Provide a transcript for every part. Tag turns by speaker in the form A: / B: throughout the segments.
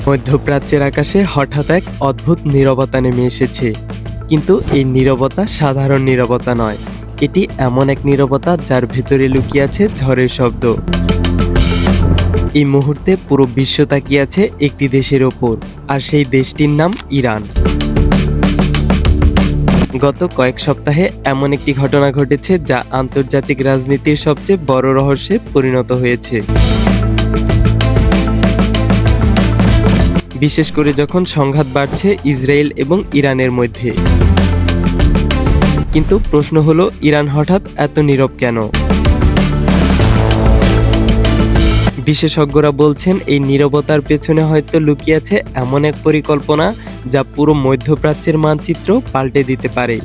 A: মধ্যপ্রাচ্যের আকাশে হঠাৎ এক অদ্ভুত নীরবতা নেমে এসেছে। কিন্তু এই নীরবতা সাধারণ নীরবতা নয়, এটি এমন এক নীরবতা যার ভেতরে লুকিয়ে আছে ঝড়ের শব্দ। এই মুহূর্তে পুরো বিশ্ব তাকিয়ে আছে একটি দেশের ওপর, আর সেই দেশটির নাম ইরান। গত কয়েক সপ্তাহে এমন একটি ঘটনা ঘটেছে যা আন্তর্জাতিক রাজনীতির সবচেয়ে বড় রহস্যে পরিণত হয়েছে। বিশেষ করে যখন সংঘাত বাড়ছে ইসরায়েল এবং ইরানের মধ্যে। কিন্তু প্রশ্ন হলো, ইরান হঠাৎ এত নীরব কেন? বিশেষজ্ঞরা বলছেন এই নীরবতার পেছনে হয়তো লুকিয়ে আছে এমন এক পরিকল্পনা যা পুরো মধ্যপ্রাচ্যের মানচিত্র পাল্টে দিতে পারে।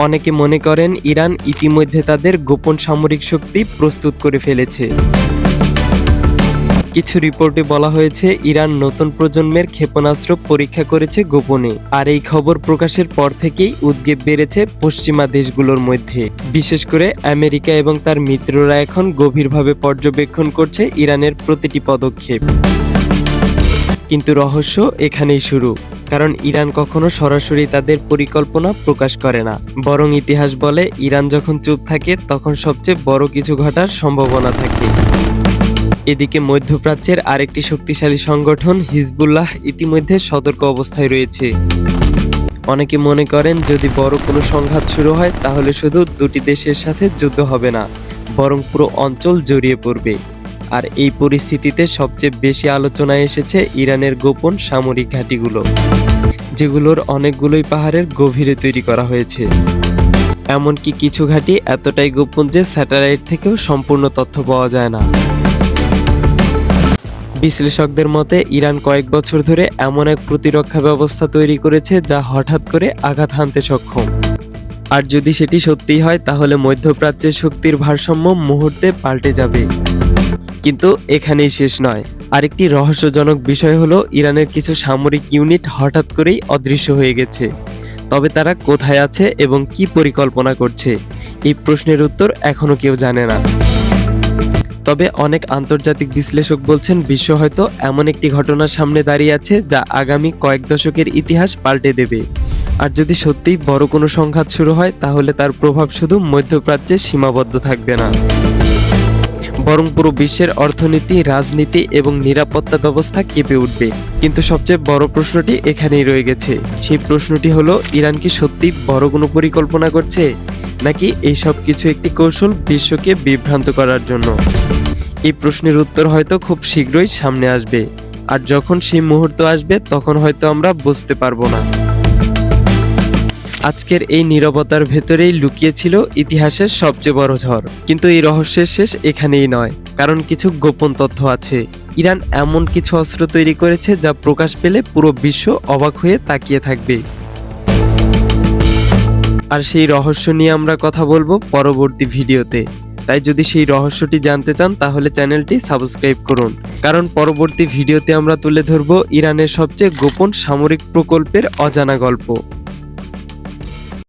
A: অনেকে মনে করেন ইরান ইতিমধ্যে তাদের গোপন সামরিক শক্তি প্রস্তুত করে ফেলেছে। কিছু রিপোর্টে বলা হয়েছে ইরান নতুন প্রজন্মের ক্ষেপণাস্ত্র পরীক্ষা করেছে গোপনে, আর এই খবর প্রকাশের পর থেকেই উদ্বেগ বেড়েছে পশ্চিমা দেশগুলোর মধ্যে। বিশেষ করে আমেরিকা এবং তার মিত্ররা এখন গভীরভাবে পর্যবেক্ষণ করছে ইরানের প্রতিটি পদক্ষেপ। কিন্তু রহস্য এখানেই শুরু, কারণ ইরান কখনো সরাসরি তাদের পরিকল্পনা প্রকাশ করে না, বরং ইতিহাস বলে ইরান যখন চুপ থাকে তখন সবচেয়ে বড় কিছু ঘটার সম্ভাবনা থাকে। এদিকে মধ্যপ্রাচ্যের আরেকটি শক্তিশালী সংগঠন হিজবুল্লাহ ইতিমধ্যে সতর্ক অবস্থায় রয়েছে। অনেকে মনে করেন যদি বড় কোনো সংঘাত শুরু হয় তাহলে শুধু দুটি দেশের সাথে যুদ্ধ হবে না, বরং পুরো অঞ্চল জড়িয়ে পড়বে। আর এই পরিস্থিতিতে সবচেয়ে বেশি আলোচনায় এসেছে ইরানের গোপন সামরিক ঘাঁটিগুলো, যেগুলোর অনেকগুলোই পাহাড়ের গভীরে তৈরি করা হয়েছে। এমনকি কিছু ঘাঁটি এতটাই গোপন যে স্যাটেলাইট থেকেও সম্পূর্ণ তথ্য পাওয়া যায় না। বিশ্লেষকদের মতে ইরান কয়েক বছর ধরে এমন এক প্রতিরক্ষা ব্যবস্থা তৈরি করেছে যা হঠাৎ করে আঘাত হানতে সক্ষম। আর যদি সেটি সত্যিই হয় তাহলে মধ্যপ্রাচ্যের শক্তির ভারসাম্য মুহূর্তে পাল্টে যাবে। কিন্তু এখানেই শেষ নয়, আরেকটি রহস্যজনক বিষয় হলো ইরানের কিছু সামরিক ইউনিট হঠাৎ করেই অদৃশ্য হয়ে গেছে। তবে তারা কোথায় আছে এবং কি পরিকল্পনা করছে, এই প্রশ্নের উত্তর এখনো কেউ জানে না। তবে অনেক আন্তর্জাতিক বিশ্লেষক বলছেন বিশ্ব হয়তো এমন একটি ঘটনার সামনে দাঁড়িয়ে আছে যা আগামী কয়েক দশকের ইতিহাস পাল্টে দেবে। আর যদি সত্যিই বড় কোনো সংঘাত শুরু হয় তাহলে তার প্রভাব শুধু মধ্যপ্রাচ্যে সীমাবদ্ধ থাকবে না, বরং পুরো বিশ্বের অর্থনীতি, রাজনীতি এবং নিরাপত্তা ব্যবস্থা কেঁপে উঠবে। কিন্তু সবচেয়ে বড় প্রশ্নটি এখানেই রয়ে গেছে। সেই প্রশ্নটি হলো, ইরান কি সত্যি বড় কোনো পরিকল্পনা করছে, নাকি এই সব কিছু একটি কৌশল বিশ্বকে বিভ্রান্ত করার জন্য? এই প্রশ্নের উত্তর হয়তো খুব শীঘ্রই সামনে আসবে, আর যখন সেই মুহূর্ত আসবে তখন হয়তো আমরা বুঝতে পারবো না। আজকের এই নীরবতার ভেতরেই লুকিয়ে ছিল ইতিহাসের সবচেয়ে বড় ঝড়। কিন্তু এই রহস্যের শেষ এখানেই নয়, কারণ কিছু গোপন তথ্য আছে। ইরান এমন কিছু অস্ত্র তৈরি করেছে যা প্রকাশ পেলে পুরো বিশ্ব অবাক হয়ে তাকিয়ে থাকবে। আর সেই রহস্য নিয়ে আমরা কথা বলবো পরবর্তী ভিডিওতে। তাই যদি সেই রহস্যটি জানতে চান তাহলে চ্যানেলটি সাবস্ক্রাইব করুন, কারণ পরবর্তী ভিডিওতে আমরা তুলে ধরবো ইরানের সবচেয়ে গোপন সামরিক প্রকল্পের অজানা গল্প।